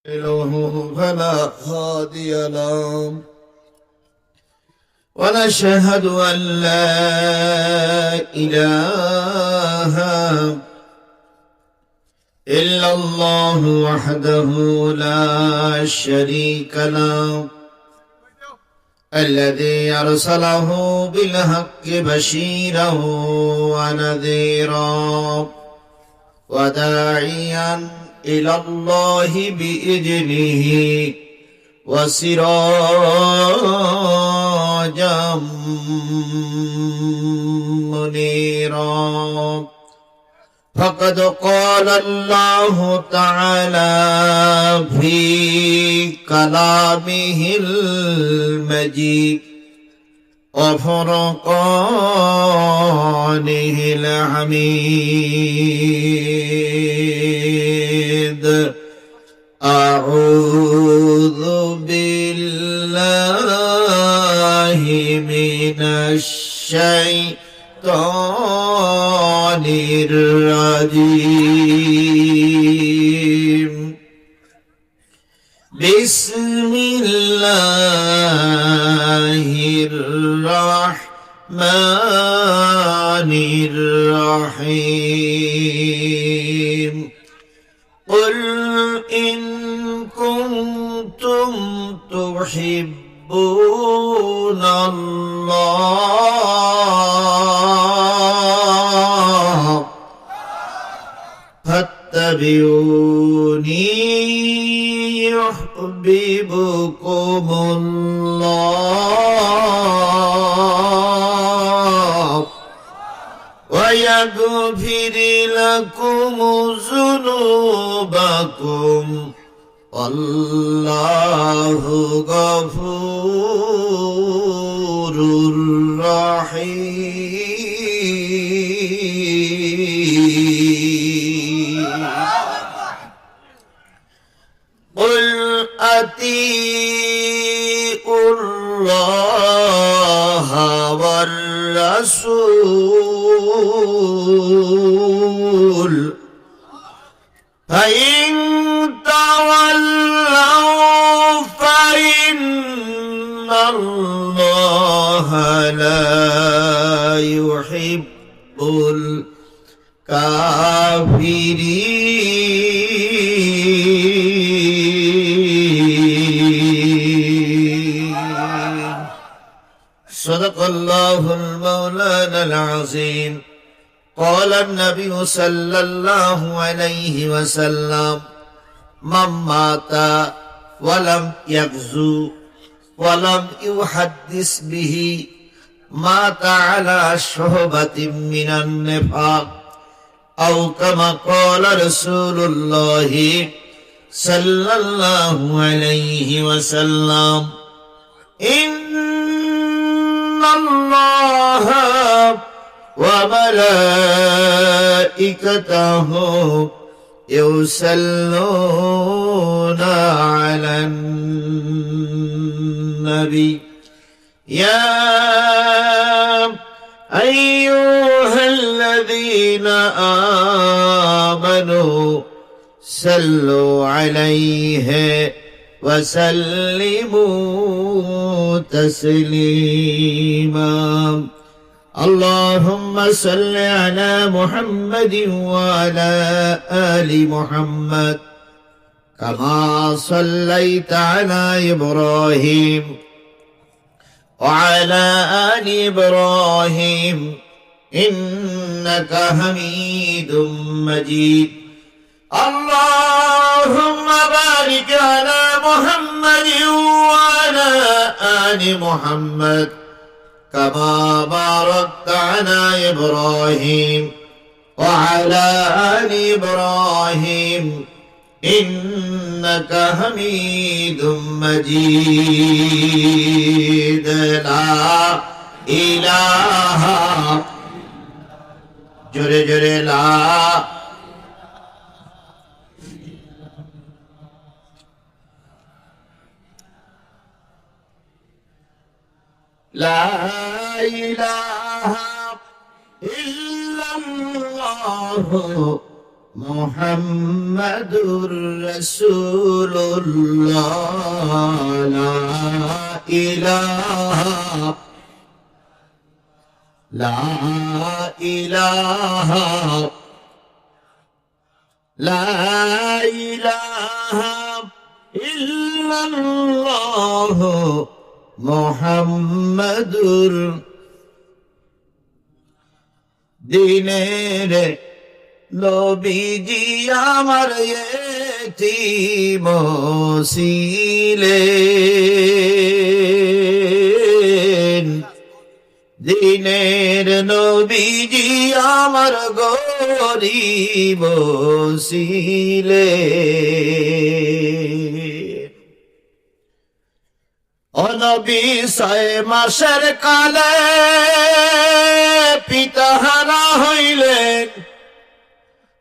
له فلا هادي له ونشهد أن لا إله إلا الله وحده لا شريك له الذي أرسله بالحق بشيرا ونذيرا وداعيا إلى الله بإذنه وسراجا منيرا فقد قال الله تعالى في كلامه المجيد وفرقانه الحميد أعوذ بالله من الشيطان الرجيم بسم الله الرحمن الرحيم قل إن كنتم تحبون الله فاتبعوني يحببكم الله ويغفر لكم ذنوبكم والله غفور رحيم قل أطيعوا الله والرسول فإن تولوا فإن الله لا يحب الكافرين صدق الله المولانا العظيم قال النبي صلى الله عليه وسلم من مات ولم يغزو ولم يحدث به مات على شعبة من النفاق أو كما قال رسول الله صلى الله عليه وسلم إن الله وملائكته يصلون على النبي يا أيها الذين آمنوا صلوا عليه وسلموا تسليما اللهم صل على محمد وعلى آل محمد كما صليت على إبراهيم وعلى آل إبراهيم إنك حميد مجيد اللهم بارك على محمد وعلى آل محمد كما باركت على إبراهيم وعلى آل إبراهيم إنك حميد مجيد لا إله جري جري لا إله إلا الله মুহাম্মাদুর রাসূলুল্লাহ লা ইলাহা লা ইলাহা লা ইলাহা ইল্লাল্লাহ মুহাম্মাদুর দিনের নবীজি আমার ইতিম ছিলেন, দিনের নবীজি আমার গরিব ছিলেন। ও নবী 6 মাসের কালে পিতাহারা হইলেন,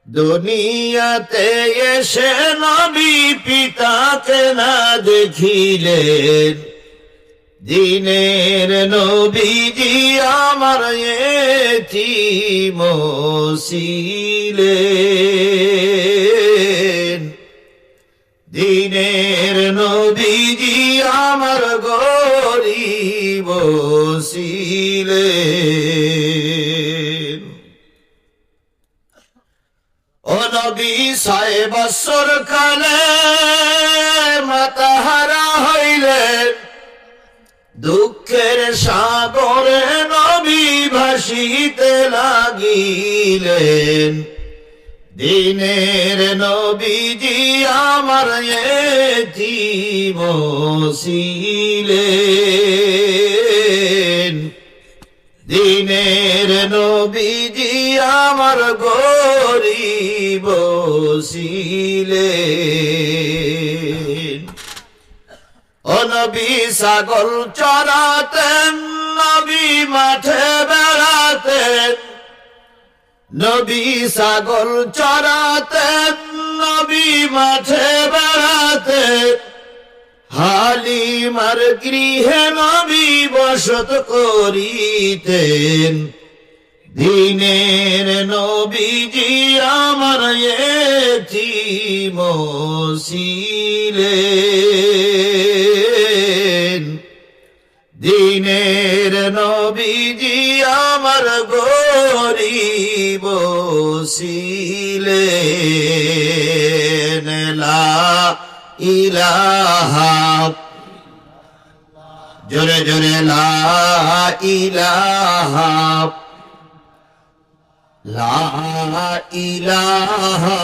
দুনিয়াতে এসে নবী পিতাকে না দেখিলেন, দিনের নবীজি আমার ইতিম ছিলেন, দিনের নবীজি আমার গরিব ছিলেন। ও নবী 6 বছর কালে মাতাহারা হইলেন, দুঃখের সাগরে নবী ভাসিতে লাগিলেন, দিনের নবীজি আমার ইতিম ছিলেন, দিনের নবীজি আমার গরিব ছিলেন। ও নবী ছাগল চরাতেন, নবী মাঠে বেড়াতেন, নবী ছাগল চরাতেন, নবী মাঠে বেড়াতেন, হালিমার গৃহে নবী বসত করিতেন, দিনের নবীজি আমার ইতিম ছিলেন, দিনের নবীজি আমার গরিব ছিলেন। লা ইলাহা, জোরে জোরে লা ইলাহা লা ইলাহা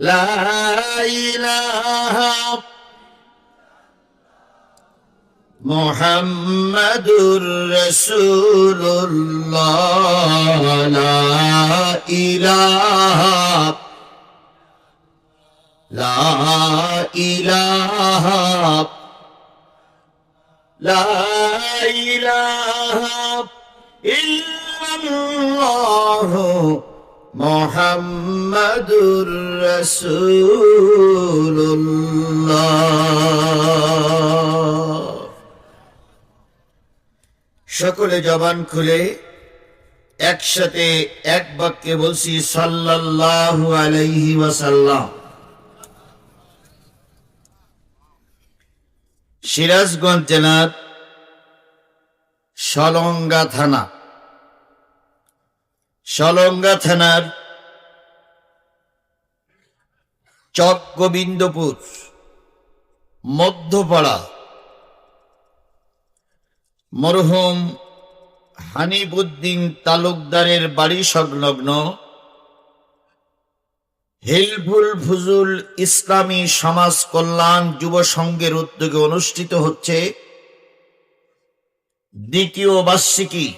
লা ইলাহা মুহাম্মাদুর রাসূলুল্লাহ লা ইলাহা লা ইলাহা লা ইলাহা ইল্লাল্লাহ মুহাম্মাদুর রাসূলুল্লাহ। সকলে জবান খুলে একসাথে এক বাক্যে বলছি সাল্লাল্লাহু আলাইহি ওয়াসাল্লাম। সিরাজগঞ্জ জেলার সলঙ্গা থানার চক গোবিন্দপুর মধ্যপাড়া মরহুম হানিফউদ্দিন তালুকদারের বাড়ি সংলগ্ন হিলফুল ফুজুল ইসলামী সমাজ কল্যাণ যুব সংঘের উদ্যোগে অনুষ্ঠিত হচ্ছে দ্বিতীয় বার্ষিকী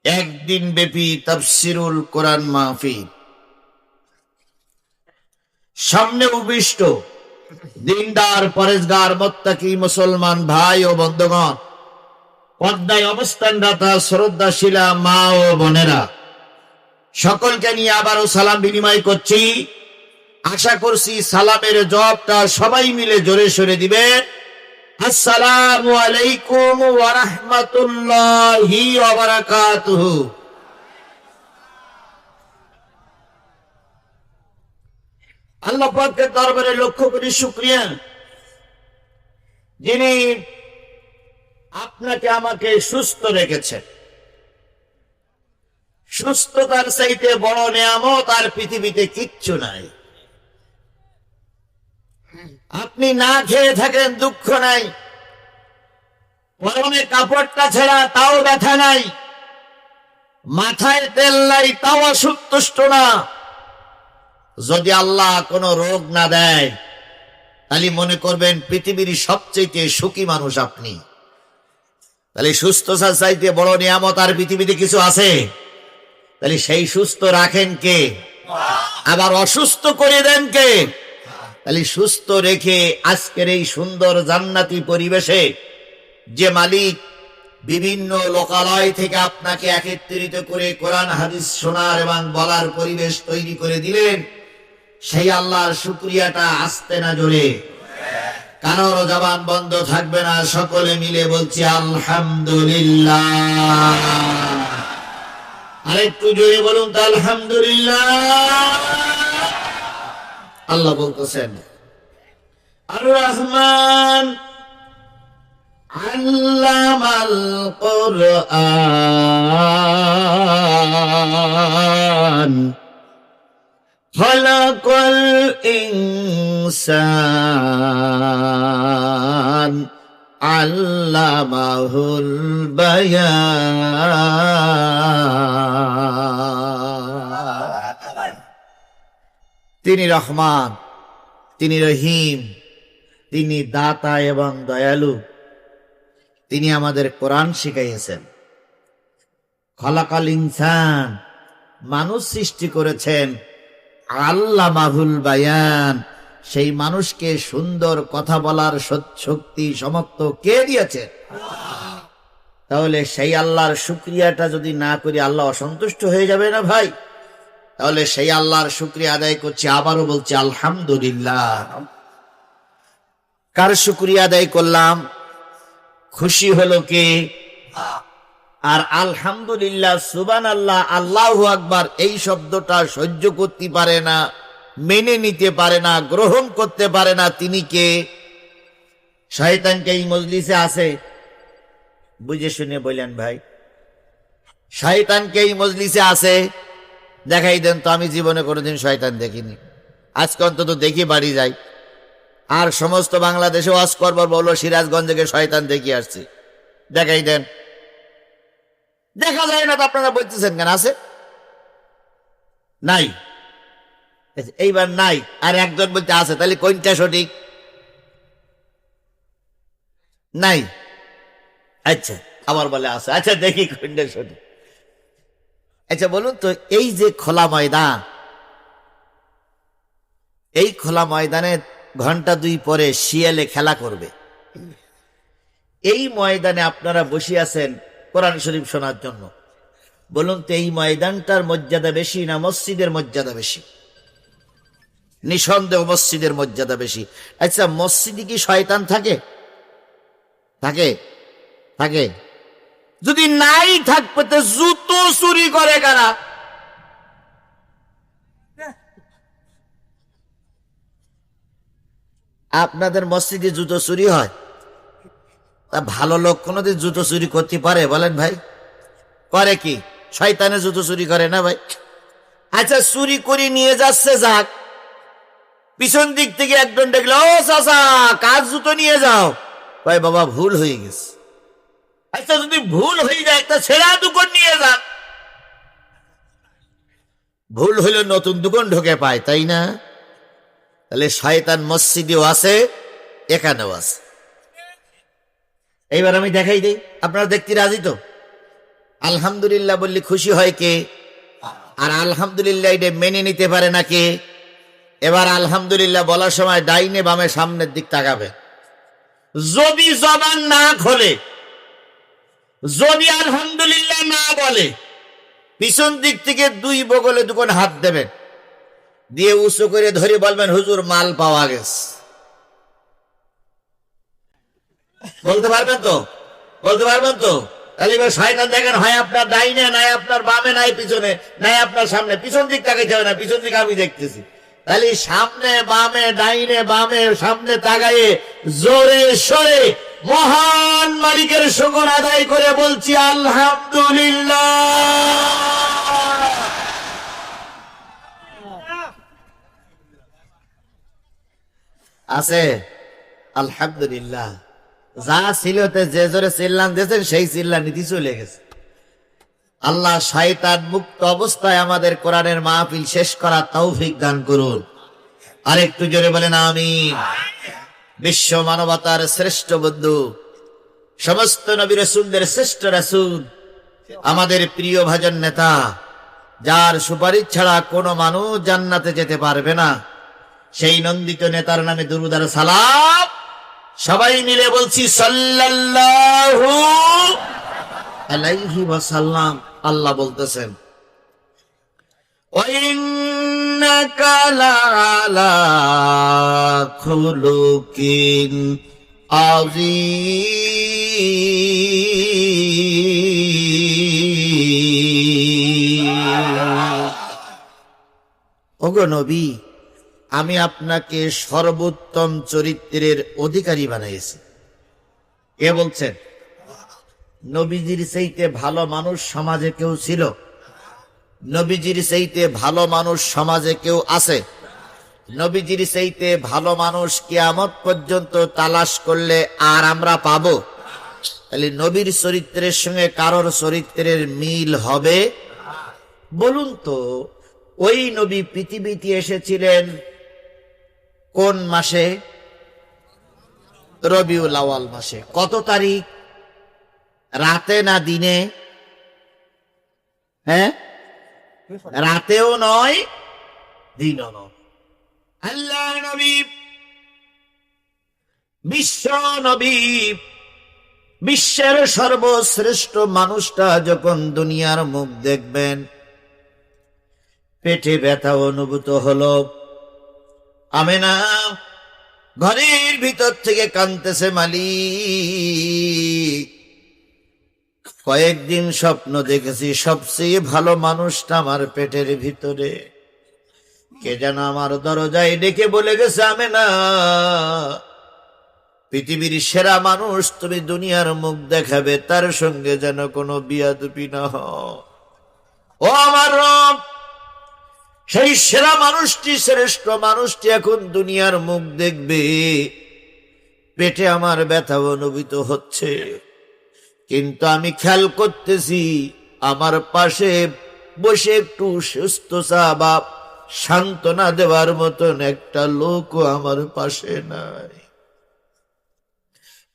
একদিন ব্যাপী তাফসিরুল কোরআন মাহফিল। সামনে উপবিষ্ট দিনদার পরেজগার মুত্তাকি মুসলমান ভাই ও বন্ধুগণ, পর্দায় অবস্থানরত শ্রদ্ধাশীলা মা ও বোনেরা, সকলকে নিয়ে আবারও সালাম বিনিময় করছি। আশা করছি সালামের জবাবটা সবাই মিলে জোরে সরে দিবেন। আসসালামু আলাইকুম ওয়া রাহমাতুল্লাহি ওয়া বারাকাতুহু। আল্লাহ পাকের দরবারে লক্ষ্য করি শুকরিয়া, যিনি আপনাকে আমাকে সুস্থ রেখেছেন। সুস্থতার চাইতে বড় নিয়ামত আর পৃথিবীতে কিচ্ছু নাই। আপনি না খেয়ে থাকেন, দুঃখ নাই, পরনে কাপড়টা ছেড়া তাও ব্যথা নাই, মাথায় তেল নাই তাও অসন্তুষ্ট না। যদি আল্লাহ কোনো রোগ না দেয় তাহলে মনে করবেন পৃথিবীর সবচেয়ে সুখী মানুষ আপনি। তাহলে সুস্থতার চাইতে বড় নিয়ামত আর পৃথিবীতে কিছু আছে? তাহলে সেই সুস্থ রাখেন কে, আবার অসুস্থ করে দেন কে? তাহলে সুস্থ রেখে আজকের এই সুন্দর জান্নাতি পরিবেশে যে মালিক বিভিন্ন লোকালয় থেকে আপনাকে একত্রিত করে কোরআন হাদিস শোনার এবং বলার পরিবেশ তৈরি করে দিলেন, সেই আল্লাহর শুকরিয়াটা আসতে না জোরে, কারোর জবান বন্ধ থাকবে না, সকলে মিলে বলছি আলহামদুলিল্লাহ। আরেকটু জোরে বলুন তো আলহামদুলিল্লাহ। আল্লাহ বলতেছেন আর রহমান আল্লামাল কুরআন খালাকাল ইনসান আল্লামাহুল বায়ান। তিনি রহমান, তিনি রহিম, তিনি দাতা এবং দয়ালু। তিনি আমাদের কোরআন শিখাইয়েছেন। খালাকাল ইনসান, মানুষ সৃষ্টি করেছেন। আল্লামাহুল বায়ান, সেই মানুষকে সুন্দর কথা বলার শক্তি সমর্থ কে দিয়েছে? তাহলে সেই আল্লাহর শুকরিয়াটা যদি না করি আল্লাহ অসন্তুষ্ট হয়ে যাবে না ভাই? তাহলে সেই আল্লাহর শুকরিয়া আদায় করছি, আবারও বলছি আলহামদুলিল্লাহ। কার শুকরিয়া আদায় করলাম? খুশি হলো কে? আর আলহামদুলিল্লাহ, সুবহানাল্লাহ, আল্লাহু আকবার এই শব্দটা সহ্য করতে পারে না, মেনে নিতে পারে না, গ্রহণ করতে পারে না, তিনি কে? শয়তানকে এই মজলিসে আছে? বুঝে শুনে বললেন ভাই, শয়তানকে এই মজলিসে আছে? দেখাই দেন তো। আমি জীবনে কোনোদিন শয়তান দেখিনি, আজকে অন্তত দেখি বাড়ি যাই। আর সমস্ত বাংলাদেশে ওয়াজ করবার বলো সিরাজগঞ্জে শয়তান দেখি আসছে, দেখাই দেন। দেখা যায় না তো আপনারা বলতেছেন কেন? আছে? নাই। এইবার নাই, আর একজন বলতে আছে, তাহলে কোনটা সঠিক? নাই। আচ্ছা, আবার বলে আছে। আচ্ছা, দেখি কোনটা সঠিক। আচ্ছা বলুন তো, এই যে খোলা ময়দান, এই খোলা ময়দানে ঘন্টা 2 পরে শিয়ালে খেলা করবে, এই ময়দানে আপনারা বসে আছেন কোরআন শরীফ শোনার জন্য। বলুন তো, এই ময়দানটার মর্যাদা বেশি না মসজিদের মর্যাদা বেশি? নিঃসন্দেহ মসজিদের মর্যাদা বেশি। আচ্ছা, মসজিদে কি শয়তান থাকে? থাকে? থাকে? যদি নাই থাকবে তো জুতো চুরি করে কারা? আপনাদের মসজিদে জুতো চুরি হয়? তা ভালো লোক কোনোদিন জুতো চুরি করতে পারে বলেন ভাই? করে কি? শয়তানে জুতো চুরি করে না ভাই? আচ্ছা, চুরি করে নিয়ে যাচ্ছে, যাক, পিছন দিক থেকে একজন দেখলো, ও চাচা কার জুতো নিয়ে যাও? ভাই বাবা, ভুল হয়ে গেছে। আচ্ছা, যদি ভুল হয়ে যায় তা ছেঁড়া দোকান নিয়ে যান। ভুল হইলে নতুন দোকান ঢোকে পায়, তাই না? তাহলে শয়তান মসজিদেও আছে, এখানেও আছে। এইবার আমি দেখাই দিই, আপনারা দেখতে রাজি তো? আলহামদুলিল্লাহ বললে খুশি হয় কে? আর আলহামদুলিল্লাহ এটা মেনে নিতে পারে না কে? এবার আলহামদুলিল্লাহ বলার সময় ডাইনে বামে সামনের দিক তাকাবে। যদি জবান না খোলে, যদি আলহামদুলিল্লাহ না বলে, পিছন দিক থেকে 2 বগলে 2 হাত দেবেন, দিয়ে উঁচু করে ধরে বলবেন, হুজুর মাল পাওয়া গেছে। বলতে পারবেন তো? বলতে পারবেন তো? তাহলে এবার শয়তান দেখেন, হয় আপনার ডাইনে, নাই আপনার বামে, নাই পিছনে, নাই আপনার সামনে। পিছন দিক তাকাইতে হবে না, পিছন দিক আমি দেখতেছি। তাহলে সামনে বামে ডাইনে বামে সামনে তাকায়ে জোরে সরে মহান মালিকের শুকর আদায় করে বলছি আলহামদুলিল্লাহ। আছে আলহামদুলিল্লাহ। যা ছিল যে জোরে চিল্লান দিয়েছেন সেই চিল্লানিতে চলে গেছে। আল্লাহ শয়তান মুক্ত অবস্থায় আমাদের কোরআনের মাহফিল শেষ করার তৌফিক দান করুন। আরেকটু জোরে বলেন আমিন। বিশ্ব মানবতার শ্রেষ্ঠ বন্ধু, সমস্ত নবী রাসূলদের শ্রেষ্ঠ রাসূল, আমাদের প্রিয় ভাজন নেতা, যার সুপারিশ ছাড়া কোনো মানুষ জান্নাতে যেতে পারবে না, সেই নন্দিত নেতার নামে দুরূদ আর সালাম সবাই মিলে বলছি সাল্লাল্লাহু আলাইহি ওয়াসাল্লাম। আল্লাহ বলতেছেন ওয়াইন্নাকা লাআলা খুলুকিন আযীম। ওগো নবী, আমি আপনাকে সর্বোত্তম চরিত্রের অধিকারী বানাইছি। কে বলছেন? নবীজির চাইতে ভালো মানুষ সমাজে কেউ ছিল? নবীজির চাইতে ভালো মানুষ সমাজে কেউ আছে? নবীজির চাইতে ভালো মানুষ কিয়ামত পর্যন্ত তালাশ করলে আর আমরা পাবো? তাহলে নবীর চরিত্রের সঙ্গে কারোর চরিত্রের মিল হবে? বলুন তো, ওই নবী পৃথিবীতে এসেছিলেন কোন মাসে? রবিউল আউয়াল মাসে। কত তারিখ? রাতে না দিনে? হ্যাঁ, রাতেও নয় দিনও নয়। আল্লাহ নবী, বিশ্ব নবী, বিশ্বের সর্বশ্রেষ্ঠ মানুষটা যখন দুনিয়ার মুখ দেখবেন, পেটে ব্যথা অনুভূত হলো। আমেনা ঘরের ভিতর থেকে কাঁদতেছে, মালিক, কয়েকদিন স্বপ্ন দেখেছি সবচেয়ে ভালো মানুষটা আমার পেটের ভিতরে। কে যেন আমার দরজায় ডেকে বলে গেছে, আমেনা, পৃথিবীর সেরা মানুষ তুমি দুনিয়ার মুখ দেখাবে, তার সঙ্গে যেন কোনো বিয়াদবি না হয়। ও আমার রব, সেই সেরা মানুষটি, শ্রেষ্ঠ মানুষটি এখন দুনিয়ার মুখ দেখবে। পেটে আমার ব্যথা অনুভূত হচ্ছে, কিন্তু আমি খেয়াল করতেছি আমার পাশে বসে একটু সুস্থ বা সান্ত্বনা দেওয়ার মতন একটা লোকও আমার পাশে নাই।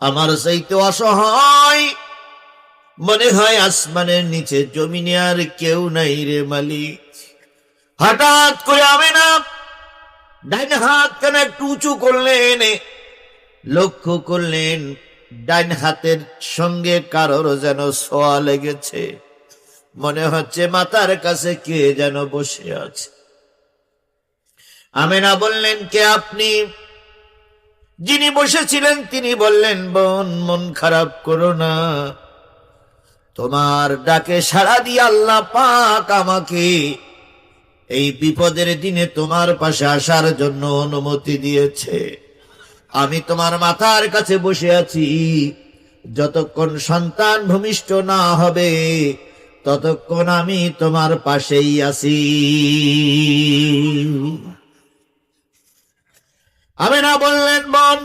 আমার চাইতে অসহায় মনে হয় আসমানের নিচে জমিনে আর কেউ নাই রে মালিক। হঠাৎ করে আমেনা ডাইন হাত কেন একটু উঁচু করলেন, লক্ষ্য করলেন ডাইন হাতের সঙ্গে কারোর যেন ছোঁয়া লেগেছে। মনে হচ্ছে মাথার কাছে কে যেন বসে আছে। আমেনা বললেন, কে আপনি? যিনি বসেছিলেন তিনি বললেন, বোন, মন খারাপ করো না, তোমার ডাকে সাড়া দিয়ে আল্লাহ পাক আমাকে এই বিপদের দিনে তোমার পাশে আসার জন্য অনুমতি দিয়েছে। আমি তোমার মাথার কাছে বসে আছি, যতক্ষণ সন্তান ভূমিষ্ঠ না হবে ততক্ষণ আমি তোমার পাশেই আছি। আমেনা বললেন, বোন,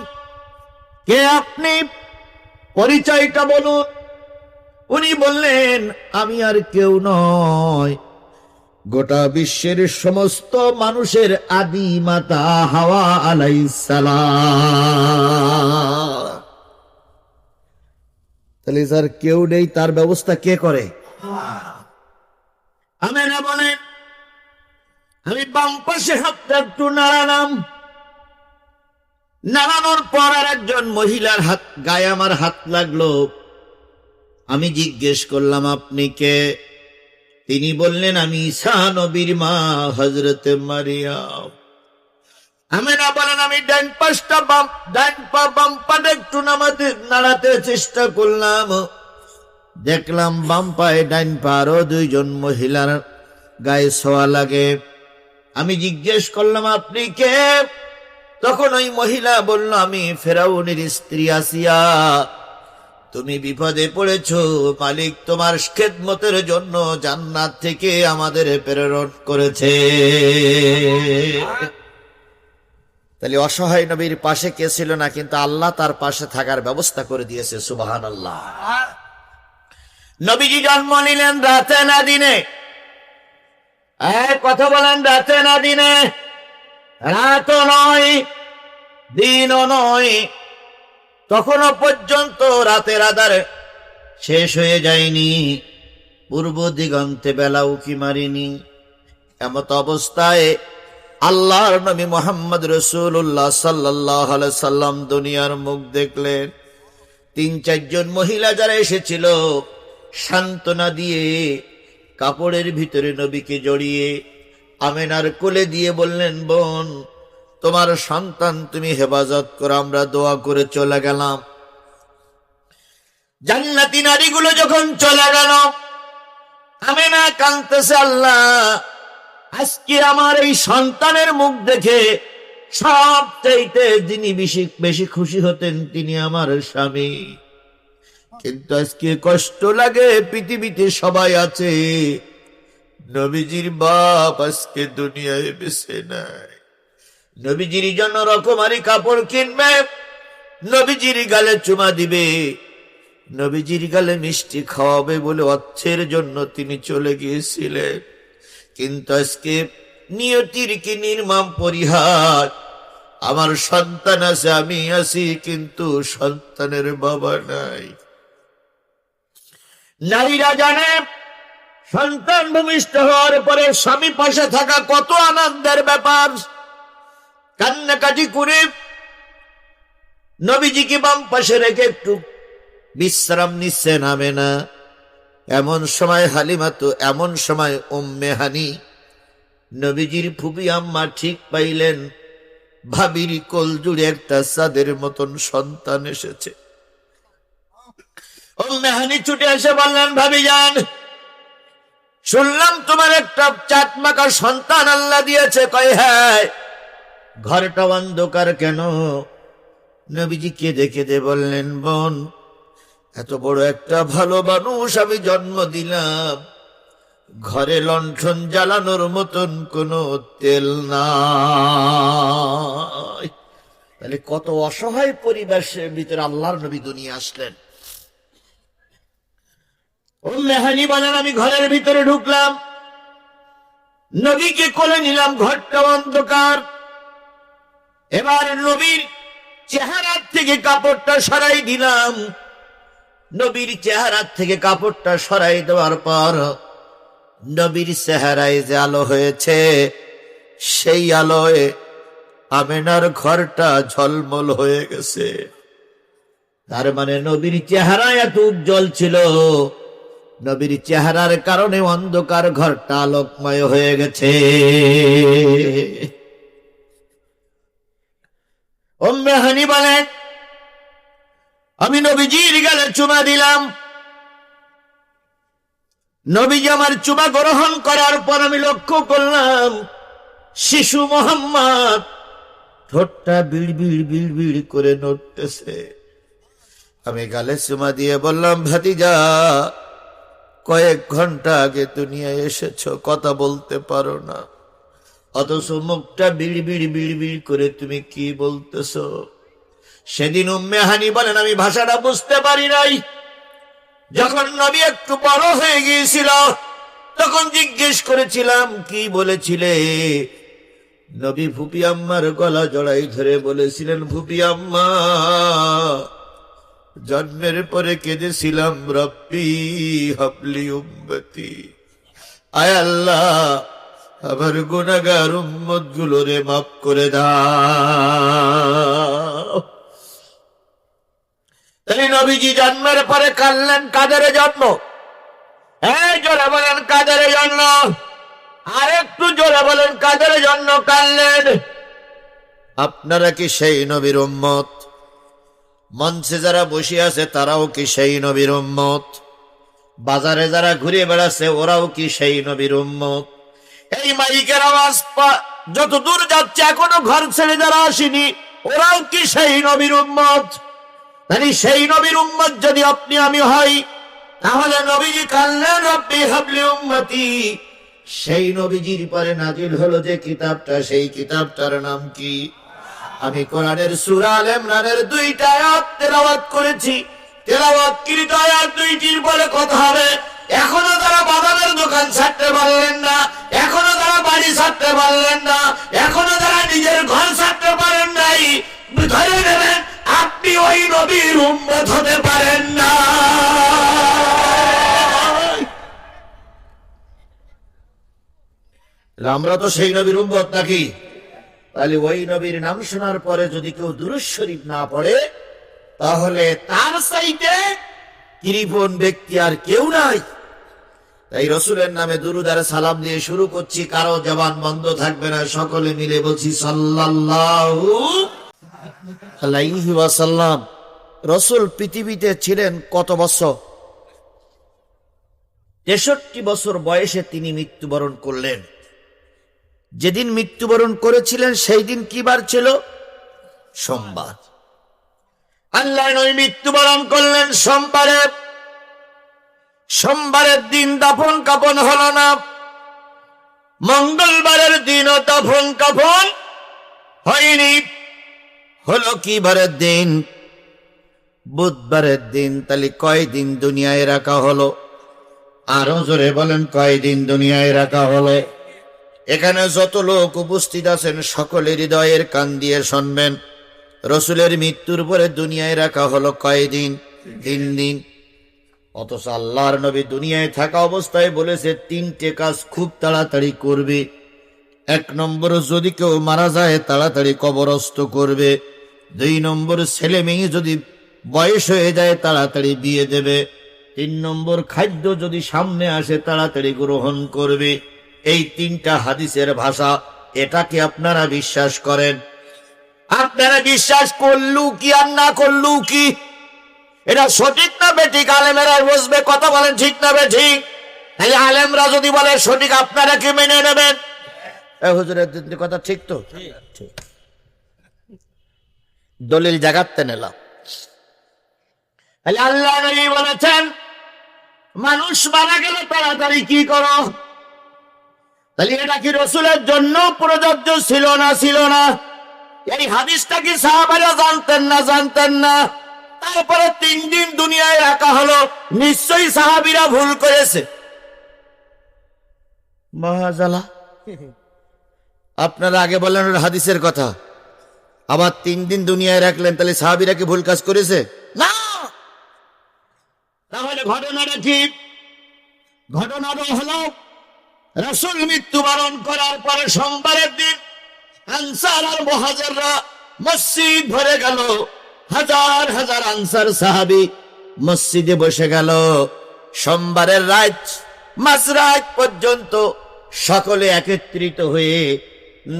কে আপনি? পরিচয়টা বলুন। উনি বললেন, আমি আর কেউ নয়, গোটা বিশ্বের সমস্ত মানুষের আদি মাতা হাওয়া আলাইহিস সালাম। তাহলে যার কেউ নেই তার ব্যবস্থা কে করে? আমেনা বলেন, আমি বাম পাশে হাতটা একটু নাড়ালাম, নাড়ানোর পর আর একজন মহিলার হাত গায়ে আমার হাত লাগলো। আমি জিজ্ঞেস করলাম, আপনি কে? তিনি বললেন, আমি ঈসা নবীর মা হযরতে মারিয়াম। আমেনা বলেন, আমি ডান পা বাম পাটা একটু নাড়াতে চেষ্টা করলাম, দেখলাম বাম পায়ে ডান পা আরো দুইজন মহিলার গায়ে ছোঁয়া লাগে। আমি জিজ্ঞেস করলাম আপনি কে? তখন ওই মহিলা বলল, আমি ফেরাউনের স্ত্রী আসিয়া। তুমি বিপদে পড়েছো, মালিক তোমার খেদমতের জন্য জান্নাত থেকে আমাদের প্রেরণ করেছে। তাহলে অসহায় নবীর পাশে কে ছিল না, কিন্তু আল্লাহ তার পাশে থাকার ব্যবস্থা করে দিয়েছে। সুবহানাল্লাহ। নবীজি জন্ম নিলেন রাতে না দিনে? কথা বলেন, রাতে না দিনে? রাতও নয়, দিনও নয়, তখনও পর্যন্ত রাতের আধার শেষ হয়ে যায়নি, পূর্ব দিগন্তে বেলা উকি মারিনি। এমত অবস্থায় আল্লাহর নবী মুহাম্মদ রাসূলুল্লাহ সাল্লাল্লাহু আলাইহি সাল্লাম দুনিয়ার মুখ দেখলেন। 3-4 জন মহিলা যারা এসেছিল সান্ত্বনা দিয়ে কাপড়ের ভিতরে নবীকে জড়িয়ে আমেনার কোলে দিয়ে বললেন, বোন, তোমার সন্তান তুমি হেফাজত করো, আমরা দোয়া করে চলে গেলাম। জান্নাতি নারীগুলো যখন চলে গেল, আমেনা কাঁদতেছে, আল্লাহ, আজকে আমার এই সন্তানের মুখ দেখে সবচাইতে যিনি বেশি খুশি হতেন তিনি আমার স্বামী, কিন্তু আজকে কষ্ট লাগে, পৃথিবীতে সবাই আছে, নবীজির বাপ আজকে দুনিয়ায় বেঁচে নাই। নবীজির জন্য রকমারি কাপড় কিনবে, নবীজির গালে চুমা দিবে, নবীজির গালে মিষ্টি খাওয়াবে বলে অর্থের জন্য তিনি চলে গিয়েছিলেন, কিন্তু আজকে নিয়তির কি নির্মম পরিহাস, আমার সন্তান আছে, আমি আছি, কিন্তু সন্তানের বাবা নাই। নারীরা জানে সন্তান ভূমিষ্ঠ হওয়ার পরে স্বামী পাশে থাকা কত আনন্দের ব্যাপার। কান্নাকাটি করে নবীজিকে বাম পাশে রেখে একটু বিশ্রাম নিচ্ছে নামে না। এমন সময় হালিমা, তো এমন সময় উম্মে হানি নবীজির ফুপি আম্মা ঠিক পাইলেন ভাবির কোল জুড়ে একটা চাঁদের মতন সন্তান এসেছে। উম্মে হানি ছুটে এসে বললেন, ভাবি যান, শুনলাম তোমার একটা চাঁদ মাখা সন্তান আল্লাহ দিয়েছে। কয় হ্যাঁ। ঘরটা অন্ধকার কেন? নবীজি কেঁদে কেঁদে বললেন, বোন, এত বড় একটা ভালো মানুষ আমি জন্ম দিলাম, ঘরে লণ্ঠন জ্বালানোর মতন কোনো তেল নাই। তাহলে কত অসহায় পরিবেশের ভিতরে আল্লাহর নবী দুনিয়া আসলেন। উম্মে হানি বলেন, আমি ঘরের ভিতরে ঢুকলাম, নবীকে কোলে নিলাম, ঘরটা অন্ধকার। এবার নবীর চেহারার থেকে কাপড়টা সরাই দিলাম। নবীর চেহারার থেকে কাপড়টা সরাই দেওয়ার পর নবীর চেহারায় যে আলো হয়েছে, সেই আলোয় আমেনার ঘরটা ঝলমল হয়ে গেছে। তার মানে নবীর চেহারা এত উজ্জ্বল ছিল, নবীর চেহারার কারণে অন্ধকার ঘরটা আলোকময় হয়ে গেছে। উম্মে হানি বলেন, আমি নবীজির গালে চুমা দিলাম। নবীজি আমার চুমা গ্রহণ করার পর আমি লক্ষ্য করলাম শিশু মোহাম্মদ ঠোঁটটা বিড় বিড় বিড় বিড় করে নড়তেছে। আমি গালে চুমা দিয়ে বললাম, ভাতিজা, কয়েক ঘন্টা আগে দুনিয়ায় এসেছো, কথা বলতে পারো না, অথচ মুখটা বিড় বিড় বিড় বিড় করে তুমি কি বলতেছো? সেদিন উম্মে হানি বলেন, আমি ভাষাটা বুঝতে পারি নাই। যখন নবী একটু বড় হয়ে গিয়েছিল তখন জিজ্ঞেস করেছিলাম, কি বলেছিলে? নবী ফুপি আম্মার গলা জড়াই ধরে বলেছিলেন, ফুপি আম্মা, জন্মের পরে কেঁদেছিলাম, রব্বি হাবলি উম্মতি, আয় আল্লাহ, আমার গুনাহগার উম্মত গুলোরে মাফ করে দাও। তাহলে নবীজি জন্মের পরে কাঁদলেন, কাদের জন্য? জোরে বলেন, কাদের জন্য? আর একটু জোরে বলেন, কাদের জন্য কাঁদলেন? আপনারা কি সেই নবীর উম্মত? মঞ্চে যারা বসে আছে তারাও কি সেই নবীর উম্মত? বাজারে যারা ঘুরে বেড়াচ্ছে ওরাও কি সেই নবীর উম্মত? এই মাইকের আওয়াজ যত দূর যাচ্ছে এখনো ঘর ছেড়ে যারা আসেনি, ওরাও কি সেই নবীর উম্মত? মানে সেই নবীর উম্মত যদি আপনি আমি হই, তাহলে নবীজি কান্নান রব্বি হাবলি উম্মতি। সেই নবীজির পরে নাজিল হলো যে কিতাবটা, সেই কিতাবটার নাম কি? আমি কোরআনের সূরা আল ইমরানের 2টা আয়াত তেলাওয়াত করেছি। তেলাওয়াতকৃত আয়াত 2টির পরে কথা হবে। এখনো তারা বাদামের দোকান ছাড়তে পারলেন না, এখনো তারা বাড়ি ছাড়তে পারলেন না, এখনো তারা নিজের ঘর ছাড়তে পারেন নাই। ধরে নেবেন আপনি ওই নবীর উম্মত হতে পারেন না। আমরা তো সেই নবীর উম্মত নাকি? তাহলে ওই নবীর নাম শোনার পরে যদি কেউ দুরূদ শরীফ না পড়ে, তাহলে তার চাইতে কৃপণ ব্যক্তি আর কেউ নাই। তাই রসুলের নামে দুরূদ আর সালাম দিয়ে শুরু করছি, কারো জবান বন্ধ থাকবে না, সকলে মিলে বলছি সাল্লাল্লাহু আলাইহি ওয়াসাল্লাম। রসুল পৃথিবীতে ছিলেন কত বছর? 63 বছর বয়সে তিনি মৃত্যুবরণ করলেন। যেদিন মৃত্যুবরণ করেছিলেন সেই দিন কি বার ছিল? সোমবার। আল্লাহ নবী মৃত্যুবরণ করলেন সোমবারে। সোমবারের দিন দাফন কাফন হলো না, মঙ্গলবারের দিনও দাফন কাফন হয়নি। হলো কি বারের দিন? বুধবারের দিন। তাহলে কয়দিন দুনিয়ায় রাখা হলো? আরো জোরে বলেন, কয়দিন দুনিয়ায় রাখা হলো? এখানে যত লোক উপস্থিত আছেন সকলের হৃদয়ের কান দিয়ে শুনবেন। রসুলের মৃত্যুর পরে দুনিয়ায় রাখা হলো কয়দিন? 3 দিন। অথচ আল্লাহর নবী দুনিয়ায় থাকা অবস্থায় বলেছে 3টে কাজ খুব তাড়াতাড়ি করবে। 1 নম্বর, যদি কেউ মারা যায় তাড়াতাড়ি কবরস্থ করবে। 2 নম্বর, ছেলে মেয়ে যদি বয়স হয়ে যায় তাড়াতাড়ি বিয়ে দেবে। 3 নম্বর, খাদ্য যদি সামনে আসে তাড়াতাড়ি গ্রহণ করবে। এই 3টা হাদিসের ভাষা। এটাকে আপনারা বিশ্বাস করেন? আপনারা বিশ্বাস করলু কি আর না করলু কি, এটা সঠিক না বেঠিক আলেমেরা বুঝবে। কথা বলেন ঠিক না বেঠিক? তাই আলেমরা যদি বলে সঠিক, আপনারা কি মেনে নেবেন? হুজুরের কথা ঠিক তো? ঠিক। দলিল জাগাতে নিলাম। আল্লাহ নবী বলেছেন মানুষ মারা গেলে তাড়াতাড়ি কি করো? তাহলে এটা কি রসুলের জন্য প্রযোজ্য ছিল না? ছিল না। এই হাদিসটা কি সাহাবারা জানতেন না? জানতেন না। তারপরে 3 দিন দুনিয়ায় রাখা হলো। নিশ্চয়ই সাহাবীরা ভুল করেছে। মহাজালা। আপনারা আগে বললেন হাদিসের কথা, আবার 3 দিন দুনিয়ায় রাখলেন, তাহলে সাহাবীরা কি ভুল কাজ করেছে? না। তাহলে ঘটনাটা কি? ঘটনাটা হলো রাসূল মৃত্যুবরণ করার পরে সোমবারের দিন আনসার আর মুহাজিররা মসজিদ ভরে গেল। হাজার হাজার আনসার সাহাবী মসজিদে বসে গেল। সোমবারের রাত মাঝরাত পর্যন্ত সকলে একত্রিত হয়ে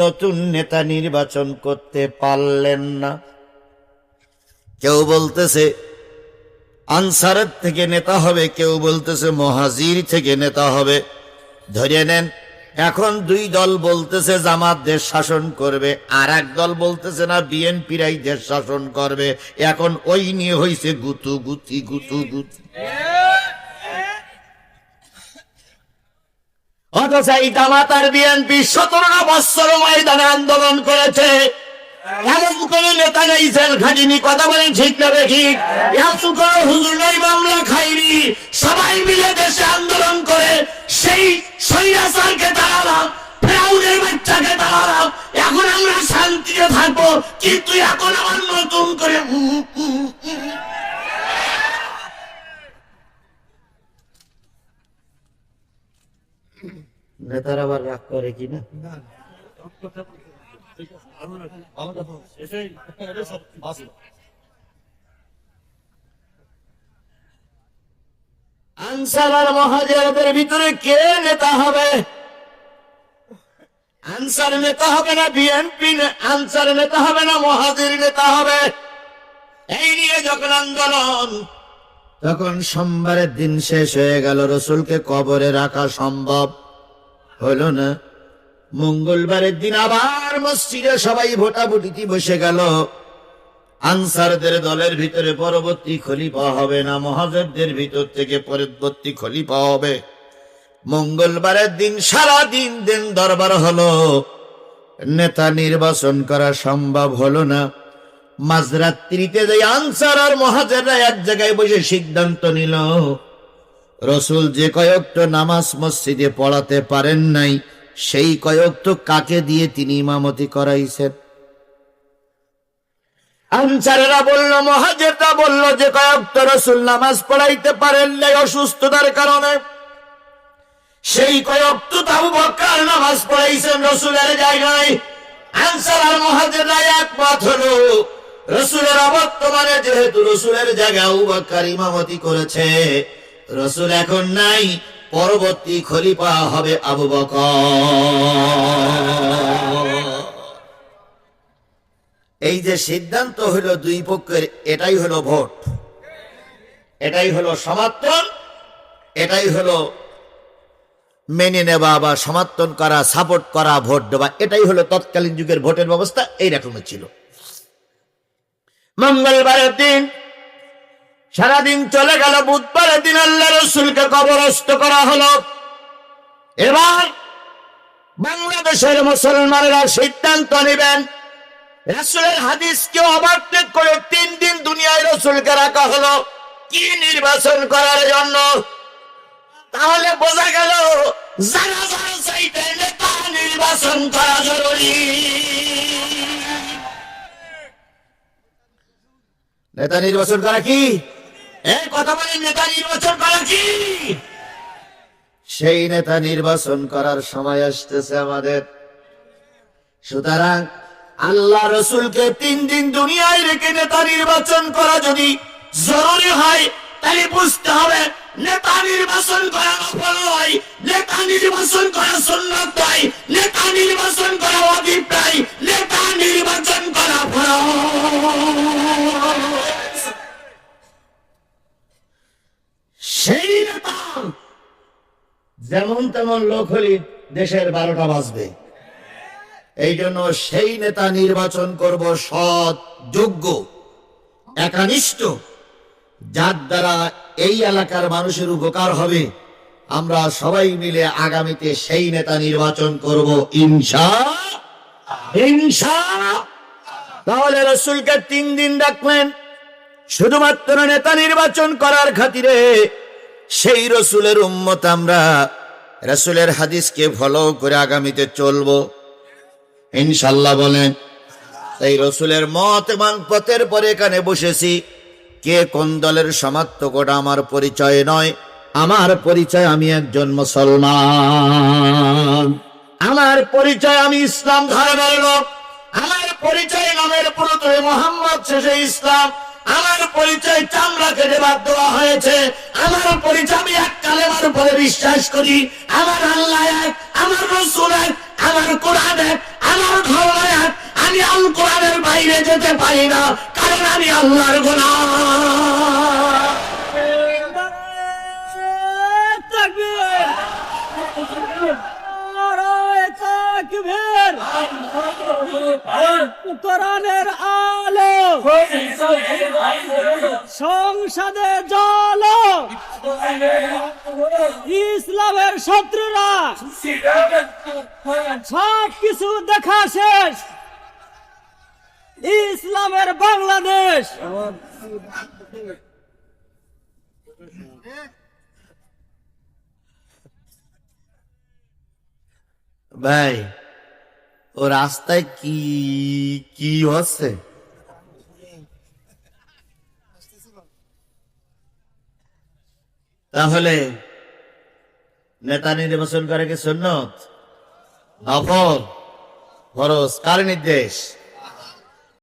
নতুন নেতা নির্বাচন করতে পারলেন না। কেউ বলতেছে আনসারের থেকে নেতা হবে, কেউ বলতেছে মুহাজির থেকে নেতা হবে। ধরে নেন এখন 2 দল বলতেছে জামাত দেশ শাসন করবে, আর এক দল বলতেছে না বিএনপিরাই দেশ শাসন করবে। এখন ওই নিয়ে হইছে গুতু গুতি গুতু গুতি। অথচ এই জামাত আর বিএনপি 17 বছর ময়দানে আন্দোলন করেছে। এমন কোন নেতা নেই জেল খাটিনি। কথা বলেন ঠিক না ঠিক? এমন কোন হুজুর নাই মামলা খাইনি। সবাই মিলে দেশে আন্দোলন করে সেই স্বৈরাচারকে দাঁড়ালাম, ফেরাউনের বাচ্চাকে দাঁড়ালাম। এখন আমরা শান্তিতে থাকবো, কিন্তু এখন আবার নতুন করে নেতারা আবার রাগ করে কিনা? আনসার আর মুহাজিরদের ভিতরে কে নেতা হবে? আনসার নেতা হবে না বিএনপি? আনসার নেতা হবে না মুহাজির নেতা হবে? এই নিয়ে যখন আন্দোলন, তখন সোমবারের দিন শেষ হয়ে গেল। রসুলকে কবরে রাখা সম্ভব হলো না। মঙ্গলবারের দিন আবার মসজিদে সবাই ভোটাভুটিতে বসে গেল। আনসারদের দলের ভিতরে পরবর্তী খলিফা হবে না, মুহাজিরদের ভিতর থেকে পরবর্তী খলিফা হবে। মঙ্গলবারের দিন সারা দিন দরবার হলো, নেতা নির্বাচন করা সম্ভব হলো না। মাঝরাত্রিতে যে আনসার আর মুহাজিররা এক জায়গায় বসে সিদ্ধান্ত নিল, রাসূল যে কয়েকট নামাজ মসজিদে পড়াতে পারেন নাই, সেই কয়েকট কাকে দিয়ে তিনি ইমামতি করাইছেন? আনসারেরা বলল, মুহাজিররা বলল যে কয়েকট রাসূল নামাজ পড়াইতে পারেন নাই অসুস্থতার কারণে, সেই কয়েকট আবু বকর নামাজ পড়াইছেন রাসূলের জায়গায়। আনসার আর মুহাজিররা একমত হলো, রাসূলের অবর্তমানে যেহেতু রাসূলের জায়গায় আবু বকর ইমামতি করেছে, রাসূল এখন নাই, পরবর্তী খলিফা হবে আবু বকর। এই যে সিদ্ধান্ত হলো দুই পক্ষের, এটাই হলো ভোট, এটাই হলো সমর্থন, এটাই হলো মেনে নেওয়া বা সমর্থন করা, সাপোর্ট করা, ভোট দেওয়া। এটাই হলো তৎকালীন যুগের ভোটের ব্যবস্থা, এই রকমের ছিল। মঙ্গলবারের দিন সারাদিন চলে গেল, বুধবারের দিন আল্লাহ রাসূলকে কবরস্থ করা হলো। এবার বাংলাদেশের মুসলমানেরা সিদ্ধান্ত নেবেন, রাসূলের হাদিসকে ওভারটেক করে 3 দিন দুনিয়ায় রাসূলকে রাখা হলো কি নির্বাচন করার জন্য। তাহলে বোঝা গেল যারা যারা চাইতে নেতা নির্বাচন করা জরুরি। নেতা নির্বাচন করা কি? এই কথা বলি, নেতা নির্বাচন করা কি? সেই নেতা নির্বাচন করার সময় আসতেছে আমাদের। সুতরাং আল্লাহ রাসূলকে 3 দিন দুনিয়ায় রেখে নেতা নির্বাচন করা যদি জরুরি হয়, তাহলে বুঝতে হবে নেতা নির্বাচন করা নফল নয়, নেতা নির্বাচন করা সুন্নাত নয়, নেতা নির্বাচন করা ওয়াজিব নয়, নেতা নির্বাচন করা ফরজ। সেই নেতা যেমন তেমন লোক হলে দেশের 12টা বাজবে। এই জন্য সেই নেতা নির্বাচন করব সৎ, যোগ্য, একনিষ্ঠ, যার দ্বারা এই এলাকার মানুষের উপকার হবে। আমরা সবাই মিলে আগামীতে সেই নেতা নির্বাচন করব ইনশাআল্লাহ। তাহলে রাসূলকে 3 দিন ডাকলেন শুধুমাত্র নেতা নির্বাচন করার খাতিরে। সেই রাসূলের উম্মত আমরা, রাসূলের হাদিসকে ফলো করে আগামীতে চলবো ইনশাআল্লাহ বলেন। এই রাসূলের মত এবং পথের পরে এখানে বসেছি। কে কোন দলের সমর্থক ওটা আমার পরিচয় নয়। আমার পরিচয় আমি একজন মুসলমান, আমার পরিচয় আমি ইসলাম ধর্মের লোক, আমার পরিচয় নামের প্রথমে মুহাম্মদ শেষে ইসলাম, আমার পরিচয় চামড়া কেটে বাদ দেওয়া হয়েছে, আমার পরিচয় আমি এক কালেমার উপরে বিশ্বাস করি, আমার আল্লাহ এক, আমার রাসূল এক, আমার কোরআন এক, আমার ধর্ম এক। আমি আল কোরআনের বাইরে যেতে পারি না, কারণ আমি আল্লাহর গোলাম। কোরআনের আলো সংসদে জ্বলো, ইসলামের শত্রুরা সব কিছু দেখা শেষ, ইসলামের বাংলাদেশ। ভাই, ও রাস্তায় কি কি হচ্ছে? তাহলে নেতা নির্বাচন করে কি সুন্নত? নফল? ফরজ? কার নির্দেশ?